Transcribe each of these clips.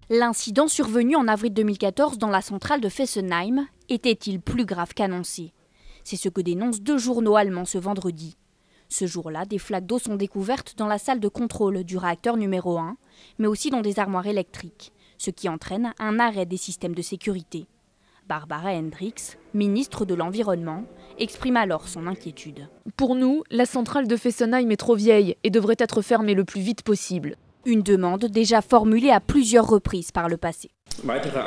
L'incident survenu en avril 2014 dans la centrale de Fessenheim était-il plus grave qu'annoncé? C'est ce que dénoncent 2 journaux allemands ce vendredi. Ce jour-là, des flaques d'eau sont découvertes dans la salle de contrôle du réacteur numéro 1, mais aussi dans des armoires électriques, ce qui entraîne un arrêt des systèmes de sécurité. Barbara Hendricks, ministre de l'Environnement, exprime alors son inquiétude. Pour nous, la centrale de Fessenheim est trop vieille et devrait être fermée le plus vite possible. Une demande déjà formulée à plusieurs reprises par le passé.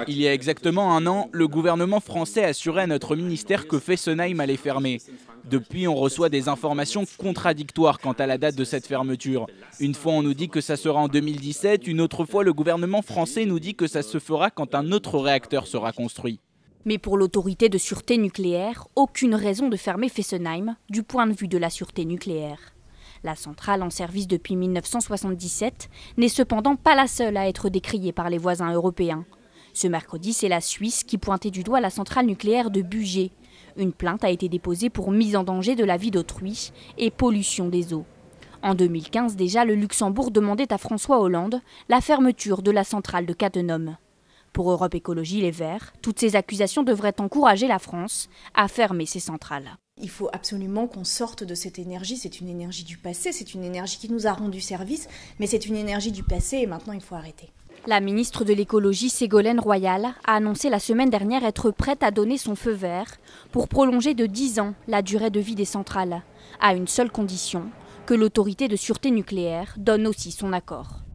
Il y a exactement 1 an, le gouvernement français assurait à notre ministère que Fessenheim allait fermer. Depuis, on reçoit des informations contradictoires quant à la date de cette fermeture. Une fois, on nous dit que ça sera en 2017, une autre fois, le gouvernement français nous dit que ça se fera quand un autre réacteur sera construit. Mais pour l'autorité de sûreté nucléaire, aucune raison de fermer Fessenheim du point de vue de la sûreté nucléaire. La centrale en service depuis 1977 n'est cependant pas la seule à être décriée par les voisins européens. Ce mercredi, c'est la Suisse qui pointait du doigt la centrale nucléaire de Bugey. Une plainte a été déposée pour mise en danger de la vie d'autrui et pollution des eaux. En 2015 déjà, le Luxembourg demandait à François Hollande la fermeture de la centrale de Cattenom. Pour Europe Écologie Les Verts, toutes ces accusations devraient encourager la France à fermer ses centrales. Il faut absolument qu'on sorte de cette énergie. C'est une énergie du passé, c'est une énergie qui nous a rendu service, mais c'est une énergie du passé et maintenant il faut arrêter. La ministre de l'écologie Ségolène Royal a annoncé la semaine dernière être prête à donner son feu vert pour prolonger de 10 ans la durée de vie des centrales, à une seule condition, que l'autorité de sûreté nucléaire donne aussi son accord.